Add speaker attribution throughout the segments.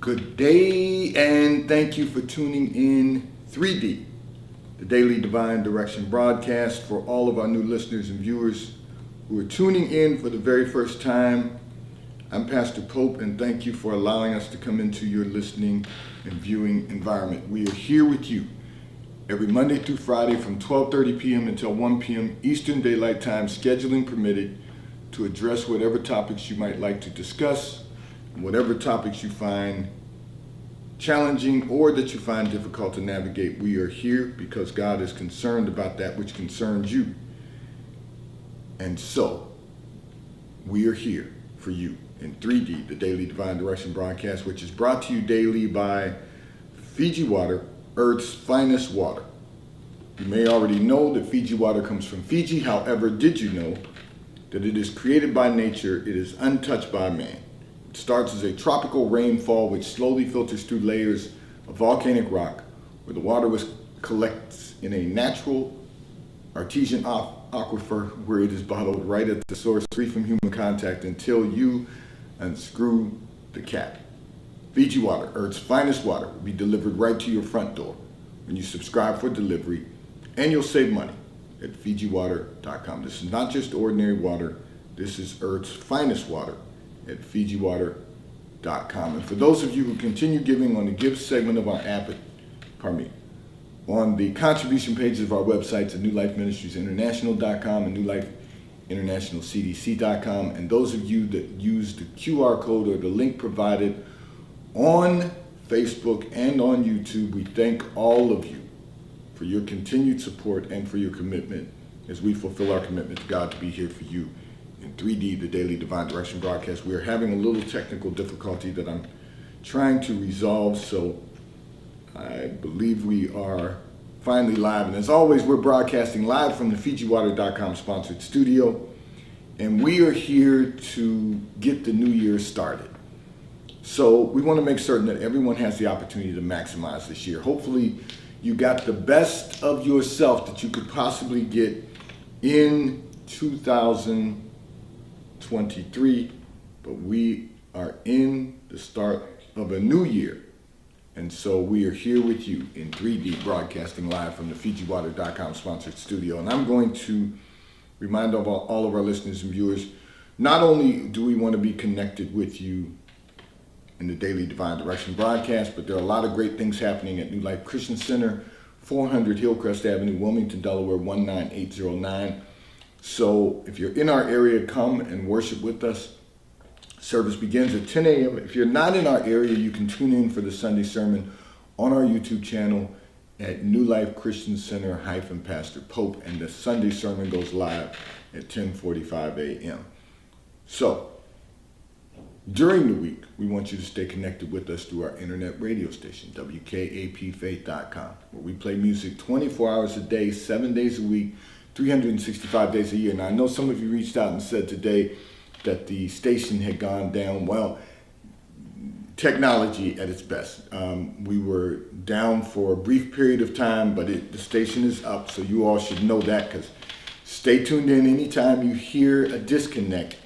Speaker 1: Good day, and thank you for tuning in 3D, the Daily Divine Direction broadcast. For all of our new listeners and viewers who are tuning in for the very first time, I'm Pastor Pope, and thank you for allowing us to come into your listening and viewing environment. We are here with you every Monday through Friday from 12:30 p.m. until 1 p.m. Eastern Daylight Time, scheduling permitted, to address whatever topics you might like to discuss, whatever topics you find challenging or that you find difficult to navigate. We are here because God is concerned about that which concerns you. And so, we are here for you in 3D, the Daily Divine Direction broadcast, which is brought to you daily by Fiji Water, Earth's finest water. You may already know that Fiji water comes from Fiji. However, did you know that it is created by nature, it is untouched by man? It starts as a tropical rainfall which slowly filters through layers of volcanic rock, where the water collects in a natural artesian aquifer, where it is bottled right at the source, free from human contact, until you unscrew the cap. Fiji Water, Earth's finest water, will be delivered right to your front door when you subscribe for delivery, and you'll save money at FijiWater.com. This is not just ordinary water. This is Earth's finest water at FijiWater.com. And for those of you who continue giving on the Give segment of our app, on the contribution pages of our websites at New Life Ministries International.com and New Life International CDC.com, and those of you that use the QR code or the link provided on Facebook and on YouTube, we thank all of you for your continued support and for your commitment as we fulfill our commitment to God to be here for you in 3D, the Daily Divine Direction broadcast. We are having a little technical difficulty that I'm trying to resolve, so I believe we are finally live. And as always, we're broadcasting live from the FijiWater.com sponsored studio, and we are here to get the new year started. So we want to make certain that everyone has the opportunity to maximize this year. Hopefully you got the best of yourself that you could possibly get in 2023, but we are in the start of a new year. And so we are here with you in 3D, broadcasting live from the FijiWater.com sponsored studio. And I'm going to remind all of our listeners and viewers, not only do we want to be connected with you in the Daily Divine Direction broadcast, but there are a lot of great things happening at New Life Christian Center, 400 Hillcrest Avenue, Wilmington, Delaware, 19809. So if you're in our area, come and worship with us. Service begins at 10 a.m. If you're not in our area, you can tune in for the Sunday sermon on our YouTube channel at New Life Christian Center Pastor Pope, and the Sunday sermon goes live at 10:45 a.m. So during the week, we want you to stay connected with us through our internet radio station, WKAPFaith.com, where we play music 24 hours a day, 7 days a week, 365 days a year. Now, I know some of you reached out and said today that the station had gone down. Well, technology at its best. We were down for a brief period of time, but the station is up, so you all should know that, because stay tuned in. Anytime you hear a disconnect,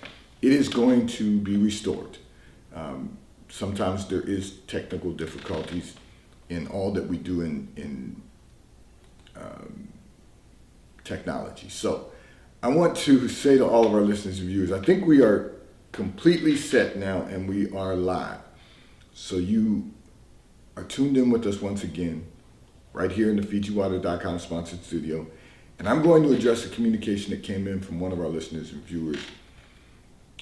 Speaker 1: it is going to be restored. Sometimes there is technical difficulties in all that we do in technology. So I want to say to all of our listeners and viewers, I think we are completely set now and we are live. So you are tuned in with us once again, right here in the FijiWater.com sponsored studio. And I'm going to address a communication that came in from one of our listeners and viewers,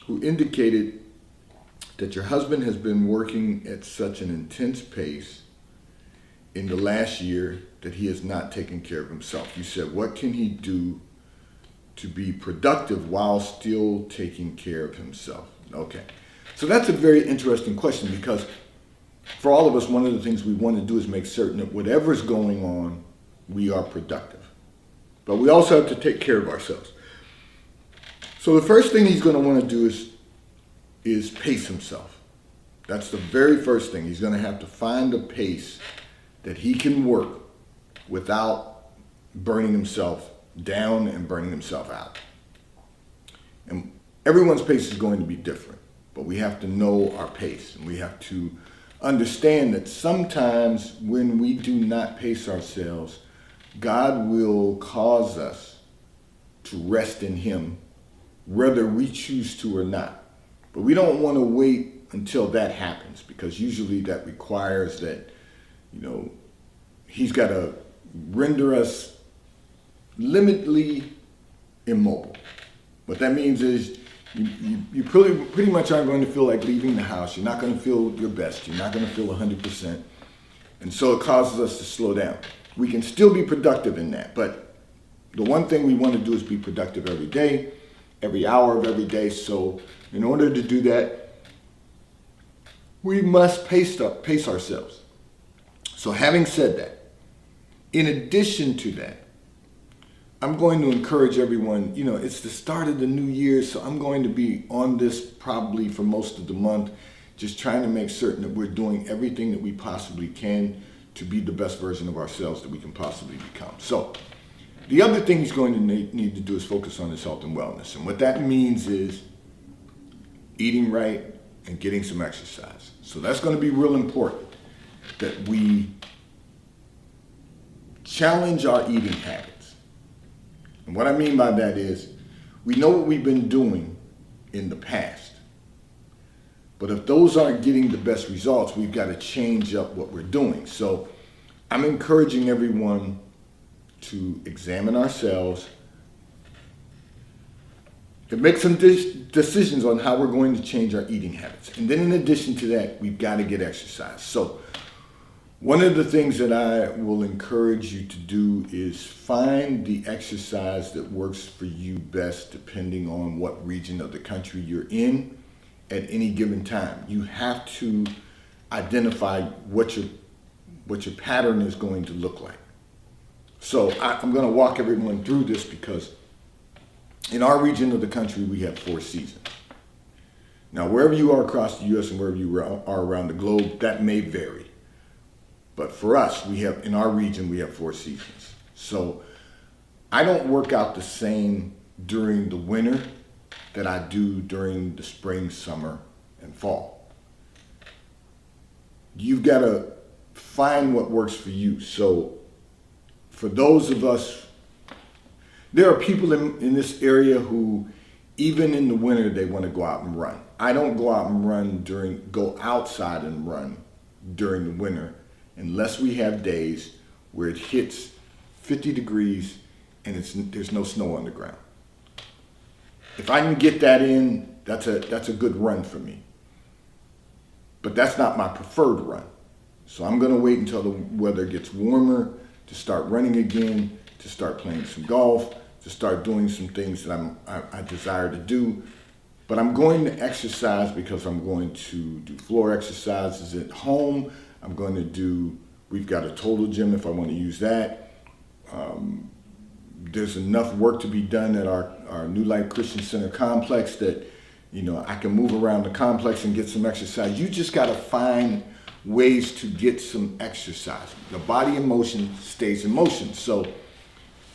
Speaker 1: who indicated that your husband has been working at such an intense pace in the last year that he has not taken care of himself. You said, what can he do to be productive while still taking care of himself? Okay, so that's a very interesting question, because for all of us, one of the things we want to do is make certain that whatever's going on, we are productive. But we also have to take care of ourselves. So the first thing he's going to want to do is pace himself. That's the very first thing. He's going to have to find a pace that he can work without burning himself down and burning himself out. And everyone's pace is going to be different, but we have to know our pace, and we have to understand that sometimes when we do not pace ourselves, God will cause us to rest in Him, whether we choose to or not. But we don't want to wait until that happens, because usually that requires that, He's got to render us limitedly immobile. What that means is you pretty much aren't going to feel like leaving the house. You're not going to feel your best. You're not going to feel 100%. And so it causes us to slow down. We can still be productive in that, but the one thing we want to do is be productive every day, every hour of every day. So in order to do that, we must pace ourselves. So having said that, in addition to that, I'm going to encourage everyone, it's the start of the new year, so I'm going to be on this probably for most of the month, just trying to make certain that we're doing everything that we possibly can to be the best version of ourselves that we can possibly become. So the other thing he's going to need to do is focus on his health and wellness. And what that means is eating right and getting some exercise. So that's going to be real important, that we challenge our eating habits. And what I mean by that is, we know what we've been doing in the past. But if those aren't getting the best results, we've got to change up what we're doing. So I'm encouraging everyone to examine ourselves and make some decisions on how we're going to change our eating habits. And then in addition to that, we've got to get exercise. So one of the things that I will encourage you to do is find the exercise that works for you best, depending on what region of the country you're in at any given time. You have to identify what your pattern is going to look like. So I'm going to walk everyone through this, because in our region of the country, we have 4 seasons. Now, wherever you are across the U.S. and wherever you are around the globe, that may vary. But for us, in our region, we have 4 seasons. So I don't work out the same during the winter that I do during the spring, summer, and fall. You've got to find what works for you. So for those of us, there are people in this area who, even in the winter, they want to go out and run. I don't go outside and run during the winter unless we have days where it hits 50 degrees and there's no snow on the ground. If I can get that in, that's a good run for me. But that's not my preferred run. So I'm going to wait until the weather gets warmer to start running again, to start playing some golf, to start doing some things that I desire to do. But I'm going to exercise because I'm going to do floor exercises at home. We've got a total gym if I want to use that. There's enough work to be done at our New Life Christian Center complex that, I can move around the complex and get some exercise. You just got to find ways to get some exercise. The body in motion stays in motion. So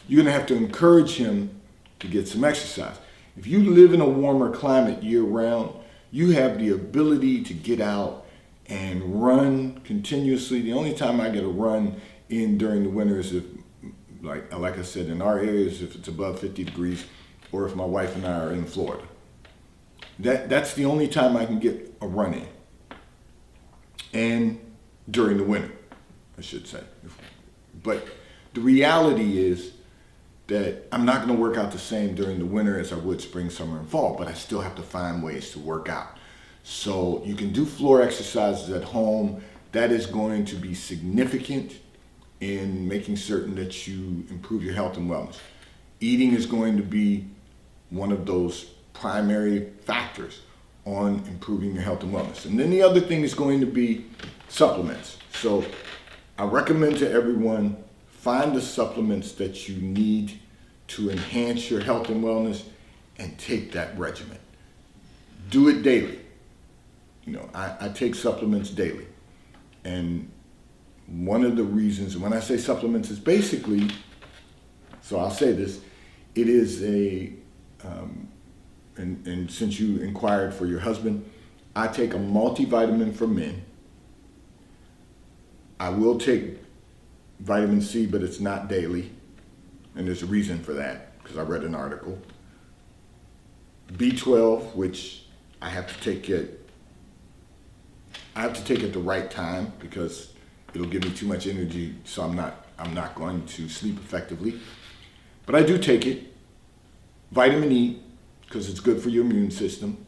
Speaker 1: you're going to have to encourage him to get some exercise. If you live in a warmer climate year round, you have the ability to get out and run continuously. The only time I get a run in during the winter is if, like I said, in our areas, if it's above 50 degrees, or if my wife and I are in Florida. That's the only time I can get a run in. And during the winter, I should say. But the reality is that I'm not going to work out the same during the winter as I would spring, summer, and fall, but I still have to find ways to work out. So you can do floor exercises at home. That is going to be significant in making certain that you improve your health and wellness. Eating is going to be one of those primary factors on improving your health and wellness. And then the other thing is going to be supplements. So I recommend to everyone, find the supplements that you need to enhance your health and wellness and take that regimen. Do it daily. I take supplements daily. And one of the reasons, when I say supplements, is basically, so I'll say this, it is and since you inquired for your husband, I take a multivitamin for men, I will take vitamin C, but it's not daily. And there's a reason for that, because I read an article. B12, which I have to take at the right time because it'll give me too much energy, so I'm not going to sleep effectively. But I do take it. Vitamin E, because it's good for your immune system.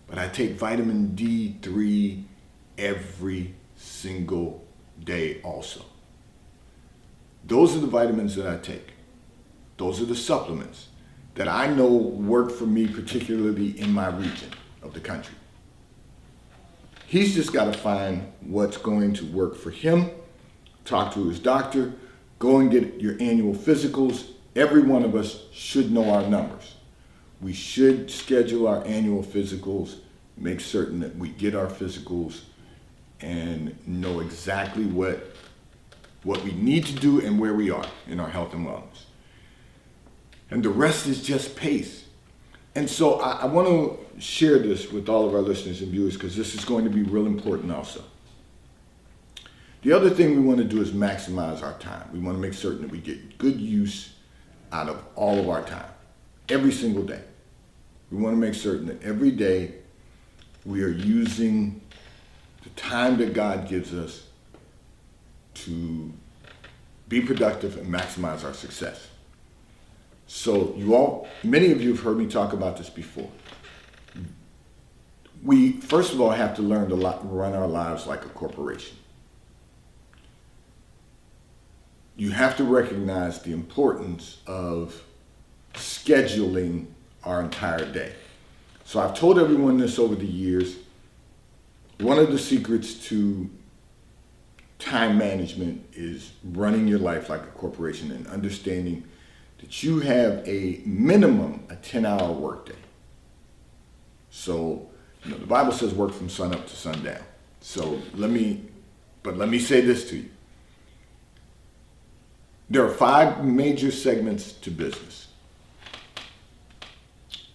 Speaker 1: But I take vitamin D3 every single day also. Those are the vitamins that I take. Those are the supplements that I know work for me, particularly in my region of the country. He's just got to find what's going to work for him, talk to his doctor, go and get your annual physicals. Every one of us should know our numbers. We should schedule our annual physicals, make certain that we get our physicals and know exactly what we need to do and where we are in our health and wellness. And the rest is just pace. And so I want to share this with all of our listeners and viewers because this is going to be real important also. The other thing we want to do is maximize our time. We want to make certain that we get good use out of all of our time, every single day. We want to make certain that every day we are using the time that God gives us to be productive and maximize our success. So many of you have heard me talk about this before. We, first of all, have to learn to run our lives like a corporation. You have to recognize the importance of scheduling our entire day. So I've told everyone this over the years. One of the secrets to time management is running your life like a corporation and understanding that you have a minimum, a 10-hour workday. So, the Bible says work from sun up to sundown. So let me say this to you. There are 5 major segments to business.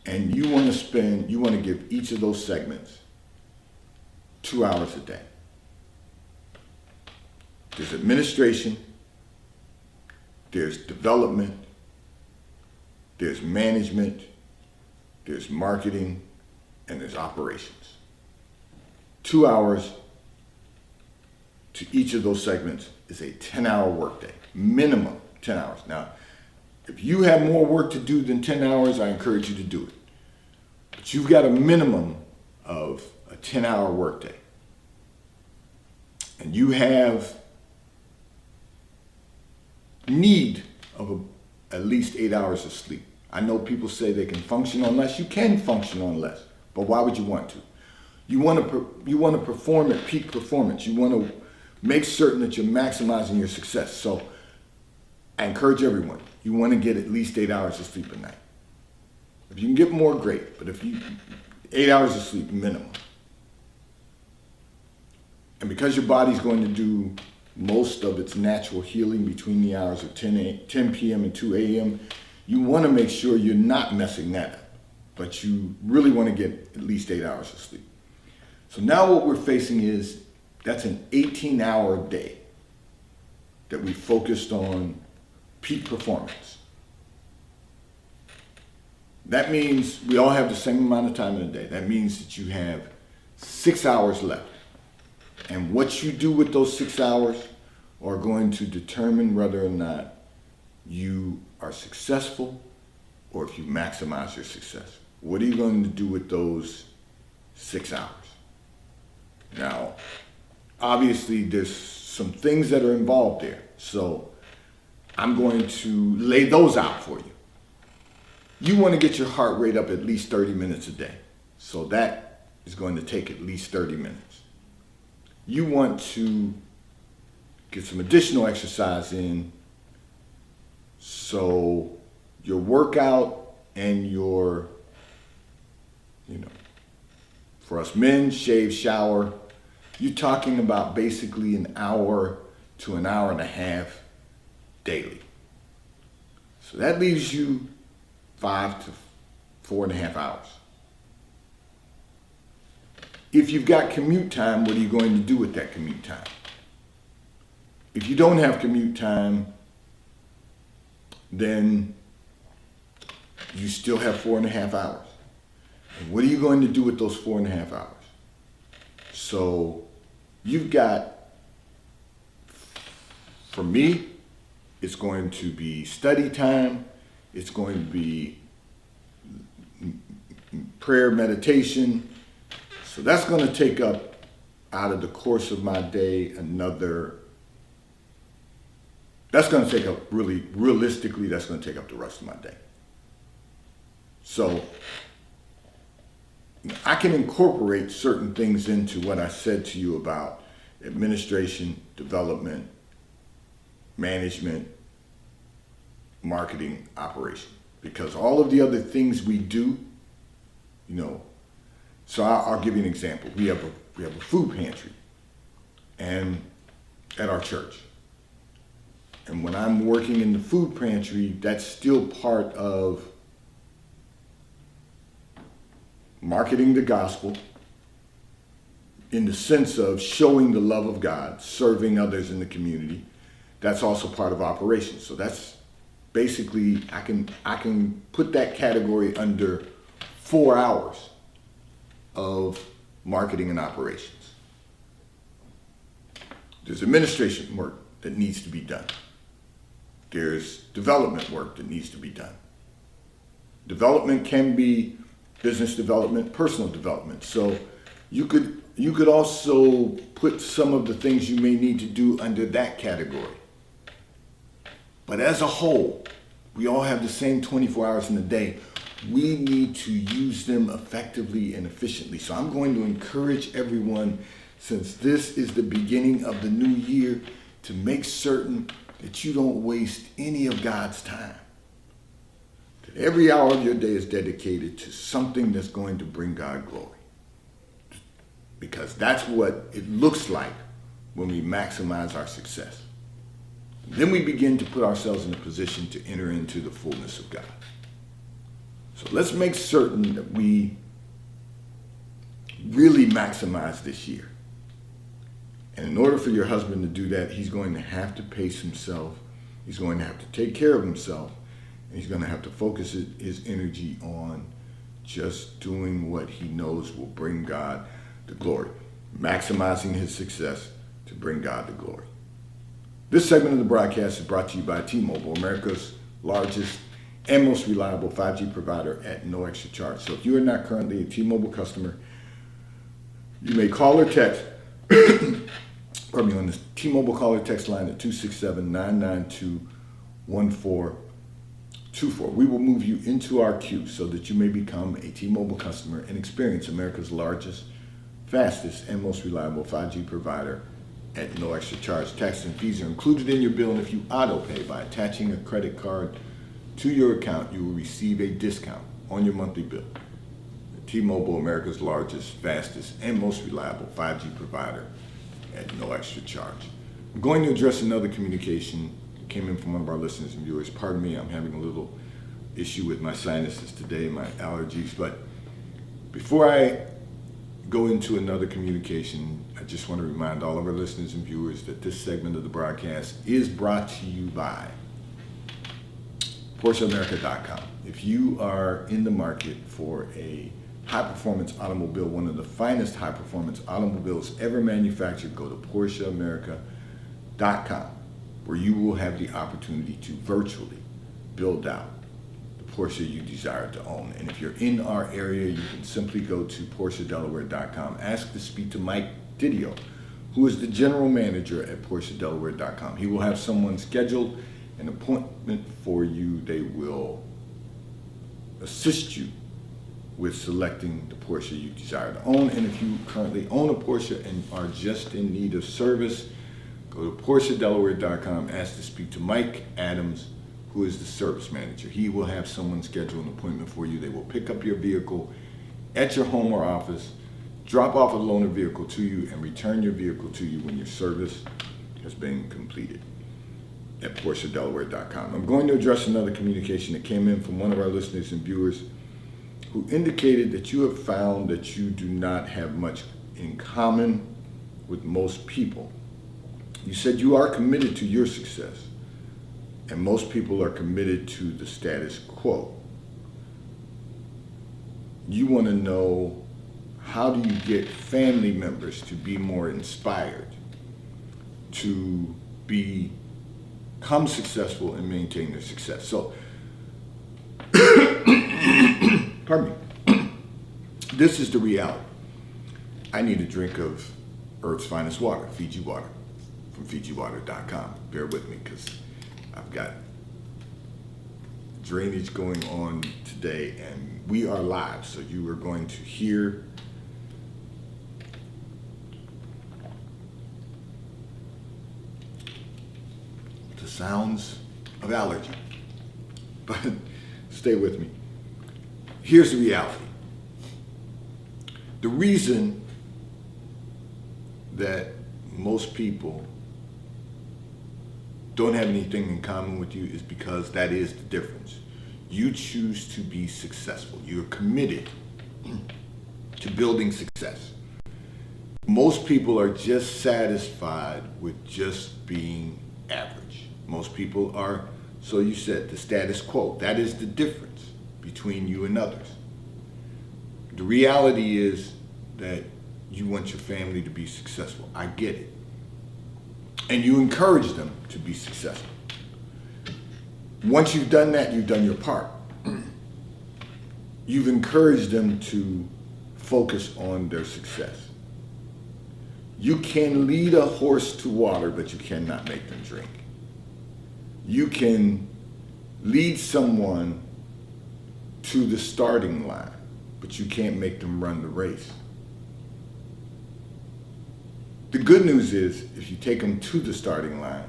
Speaker 1: And you want to give each of those segments 2 hours a day. There's administration, there's development, there's management, there's marketing, and there's operations. 2 hours to each of those segments is a 10-hour workday, minimum 10 hours. Now, if you have more work to do than 10 hours, I encourage you to do it. But you've got a minimum of a 10-hour workday. And you have need of at least 8 hours of sleep. I know people say they can function on less. You can function on less, but why would you want to? You want to perform at peak performance. You want to make certain that you're maximizing your success. So I encourage everyone, you want to get at least 8 hours of sleep a night. If you can get more, great, but 8 hours of sleep minimum. And because your body's going to do most of its natural healing between the hours of 10 p.m. and 2 a.m., you want to make sure you're not messing that up, but you really want to get at least 8 hours of sleep. So now what we're facing is that's an 18-hour day that we focused on peak performance. That means we all have the same amount of time in a day. That means that you have 6 hours left. And what you do with those 6 hours are going to determine whether or not you are successful or if you maximize your success. What are you going to do with those 6 hours? Now, obviously there's some things that are involved there. So I'm going to lay those out for you. You want to get your heart rate up at least 30 minutes a day. So that is going to take at least 30 minutes. You want to get some additional exercise in so your workout and your, for us men, shave, shower, you're talking about basically an hour to an hour and a half daily. So that leaves you 5 to 4.5 hours. If you've got commute time, what are you going to do with that commute time? if you don't have commute time, then you still have 4.5 hours. And what are you going to do with those 4.5 hours? So you've got, for me, it's going to be study time. It's going to be prayer, meditation. So that's going to take up, out of the course of my day, that's going to take up, realistically, that's going to take up the rest of my day. So I can incorporate certain things into what I said to you about administration, development, management, marketing, operation, because all of the other things we do, so I'll give you an example. We have a food pantry and at our church. And when I'm working in the food pantry, that's still part of marketing the gospel in the sense of showing the love of God, serving others in the community. That's also part of operations. So that's basically, I can put that category under 4 hours of marketing and operations. There's administration work that needs to be done. There's development work that needs to be done. Development can be business development, personal development. So you could also put some of the things you may need to do under that category. But as a whole, we all have the same 24 hours in a day. We need to use them effectively and efficiently. So I'm going to encourage everyone, since this is the beginning of the new year, to make certain that you don't waste any of God's time. That every hour of your day is dedicated to something that's going to bring God glory. Because that's what it looks like when we maximize our success. Then we begin to put ourselves in a position to enter into the fullness of God. So let's make certain that we really maximize this year. And in order for your husband to do that, he's going to have to pace himself. He's going to have to take care of himself. And he's going to have to focus his energy on just doing what he knows will bring God the glory. Maximizing his success to bring God the glory. This segment of the broadcast is brought to you by T-Mobile, America's largest and most reliable 5G provider at no extra charge. So if you are not currently a T-Mobile customer, you may call or text on the T-Mobile call or text line at 267-992-1424. We will move you into our queue so that you may become a T-Mobile customer and experience America's largest, fastest, and most reliable 5G provider at no extra charge. Taxes and fees are included in your bill, and if you auto-pay by attaching a credit card to your account, you will receive a discount on your monthly bill. T-Mobile, America's largest, fastest, and most reliable 5G provider at no extra charge. I'm going to address another communication that came in from one of our listeners and viewers. Pardon me, I'm having a little issue with my sinuses today, my allergies. But before I go into another communication, I just want to remind all of our listeners and viewers that this segment of the broadcast is brought to you by PorscheAmerica.com. If you are in the market for a high-performance automobile, one of the finest high-performance automobiles ever manufactured, go to PorscheAmerica.com, where you will have the opportunity to virtually build out the Porsche you desire to own. And if you're in our area, you can simply go to PorscheDelaware.com, ask to speak to Mike Didio, who is the general manager at PorscheDelaware.com. He will have someone schedule an appointment for you. They will assist you with selecting the Porsche you desire to own. And if you currently own a Porsche and are just in need of service, go to PorscheDelaware.com, ask to speak to Mike Adams, who is the service manager. He will have someone schedule an appointment for you. They will pick up your vehicle at your home or office, drop off a loaner vehicle to you, and return your vehicle to you when your service has been completed at PorscheDelaware.com. I'm going to address another communication that came in from one of our listeners and viewers who indicated that you have found that you do not have much in common with most people. You said you are committed to your success, and most people are committed to the status quo. You want to know, how do you get family members to be more inspired, to become successful and maintain their success? So, pardon me, this is the reality. I need a drink of Earth's finest water, Fiji water, from FijiWater.com. Bear with me, because I've got drainage going on today, and we are live, so you are going to hear the sounds of allergy. But stay with me. Here's the reality. The reason that most people don't have anything in common with you is because that is the difference. You choose to be successful. You're committed to building success. Most people are just satisfied with just being average. Most people are, so you said, the status quo. That is the difference between you and others. The reality is that you want your family to be successful. I get it. And you encourage them to be successful. Once you've done that, you've done your part. You've encouraged them to focus on their success. You can lead a horse to water, but you cannot make them drink. You can lead someone to the starting line, but you can't make them run the race. The good news is, if you take them to the starting line,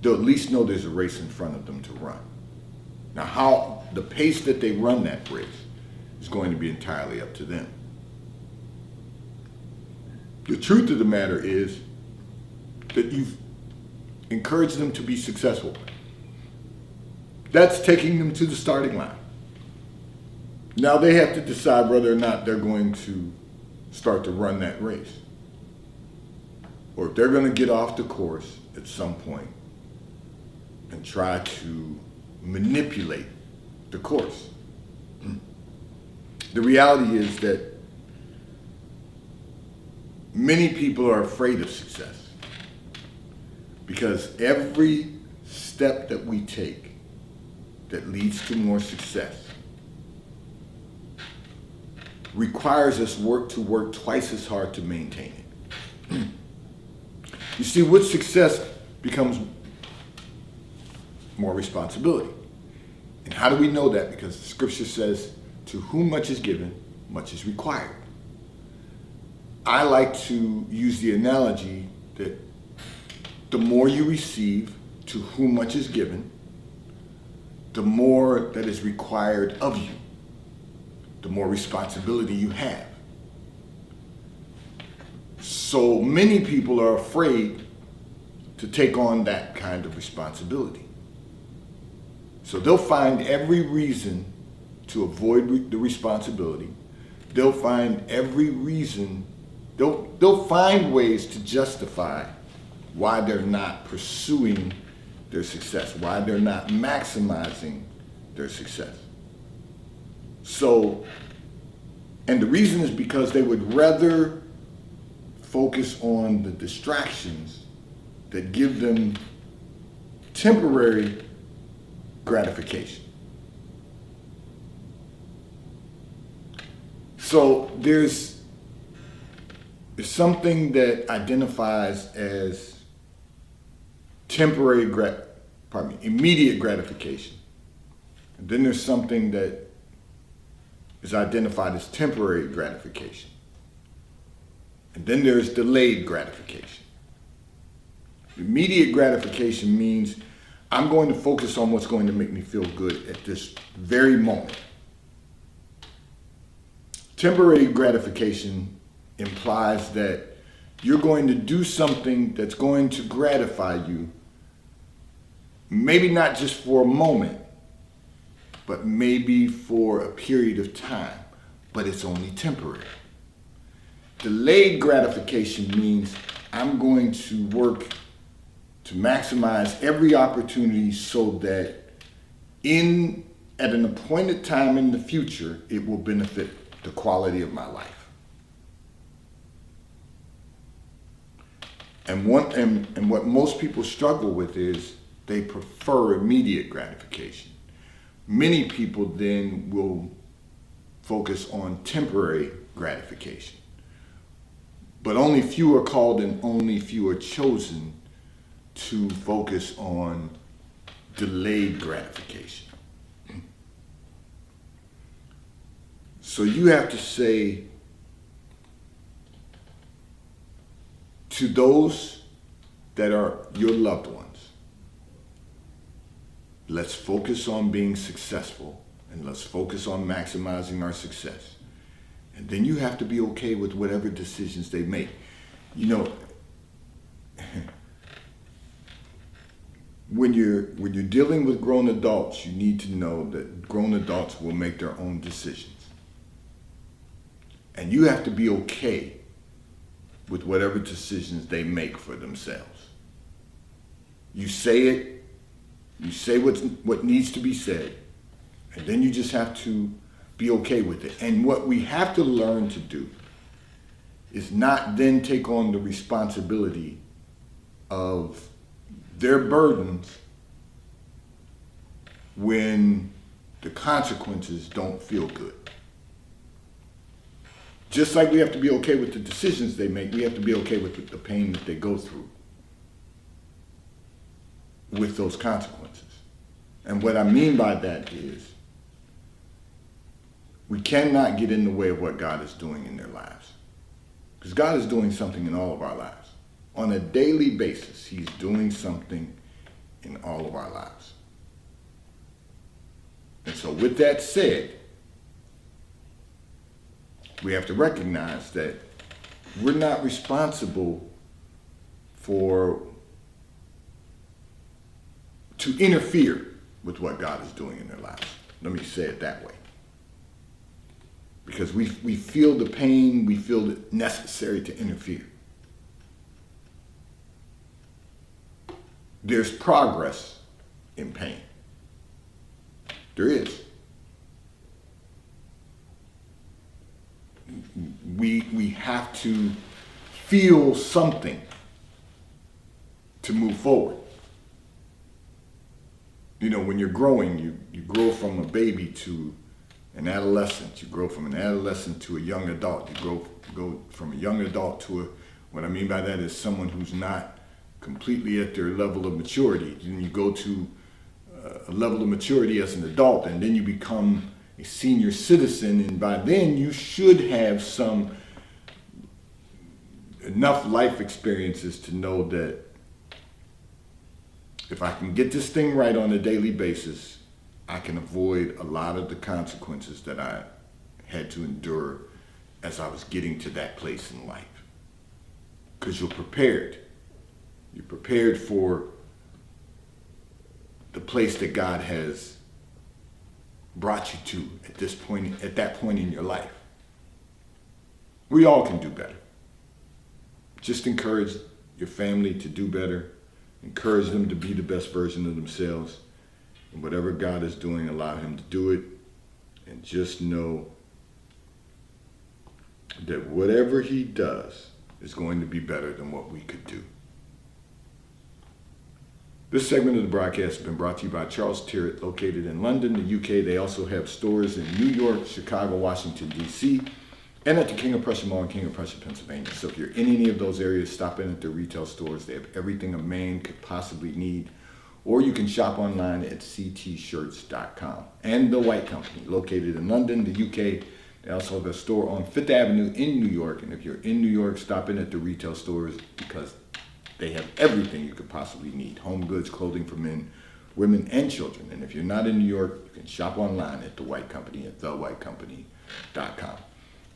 Speaker 1: they'll at least know there's a race in front of them to run. Now, how the pace that they run that race is going to be entirely up to them. The truth of the matter is that you've encouraged them to be successful. That's taking them to the starting line. Now they have to decide whether or not they're going to start to run that race, or if they're going to get off the course at some point and try to manipulate the course. The reality is that many people are afraid of success because every step that we take that leads to more success requires us to work twice as hard to maintain it. You see, with success becomes more responsibility. And how do we know that? Because the scripture says, to whom much is given, much is required. I like to use the analogy that the more you receive, to whom much is given, the more that is required of you, the more responsibility you have. So many people are afraid to take on that kind of responsibility. So they'll find every reason to avoid the responsibility. They'll find every reason, they'll find ways to justify why they're not pursuing their success, why they're not maximizing their success. So, and the reason is because they would rather focus on the distractions that give them temporary gratification. So there's something that identifies as immediate gratification. And then there's something that is identified as temporary gratification. And then there's delayed gratification. Immediate gratification means I'm going to focus on what's going to make me feel good at this very moment. Temporary gratification implies that you're going to do something that's going to gratify you, maybe not just for a moment, but maybe for a period of time, but it's only temporary. Delayed gratification means I'm going to work to maximize every opportunity so that at an appointed time in the future, it will benefit the quality of my life. And what most people struggle with is they prefer immediate gratification. Many people then will focus on temporary gratification. But only few are called and only few are chosen to focus on delayed gratification. So you have to say to those that are your loved ones, let's focus on being successful and let's focus on maximizing our success. And then you have to be okay with whatever decisions they make. You know, when you're dealing with grown adults, you need to know that grown adults will make their own decisions. And you have to be okay with whatever decisions they make for themselves. You say it, you say what needs to be said, and then you just have to be okay with it. And what we have to learn to do is not then take on the responsibility of their burdens when the consequences don't feel good. Just like we have to be okay with the decisions they make, we have to be okay with the pain that they go through with those consequences. And what I mean by that is we cannot get in the way of what God is doing in their lives. Because God is doing something in all of our lives. On a daily basis, He's doing something in all of our lives. And so with that said, we have to recognize that we're not responsible to interfere with what God is doing in their lives. Let me say it that way. Because we feel the pain, we feel it necessary to interfere. There's progress in pain. There is. We have to feel something to move forward. You know, when you're growing, you grow from a baby to an adolescent. You grow from an adolescent to a young adult. You go from a young adult to what I mean by that is someone who's not completely at their level of maturity. Then you go to a level of maturity as an adult, and then you become a senior citizen, and by then you should have enough life experiences to know that if I can get this thing right on a daily basis, I can avoid a lot of the consequences that I had to endure as I was getting to that place in life. Because you're prepared. You're prepared for the place that God has brought you to at that point in your life. We all can do better. Just encourage your family to do better. Encourage them to be the best version of themselves. And whatever God is doing, allow Him to do it. And just know that whatever He does is going to be better than what we could do. This segment of the broadcast has been brought to you by Charles Tyrwhitt, located in London, the UK. They also have stores in New York, Chicago, Washington, D.C., and at the King of Prussia Mall in King of Prussia, Pennsylvania. So if you're in any of those areas, stop in at their retail stores. They have everything a man could possibly need. Or you can shop online at ctshirts.com. And The White Company, located in London, the UK. They also have a store on Fifth Avenue in New York. And if you're in New York, stop in at the retail stores because they have everything you could possibly need. Home goods, clothing for men, women, and children. And if you're not in New York, you can shop online at The White Company at thewhitecompany.com.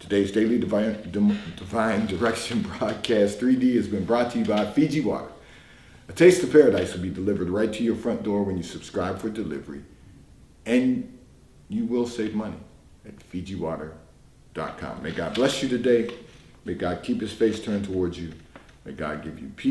Speaker 1: Today's Daily Divine Direction Broadcast 3D has been brought to you by Fiji Water. A taste of paradise will be delivered right to your front door when you subscribe for delivery. And you will save money at FijiWater.com. May God bless you today. May God keep His face turned towards you. May God give you peace.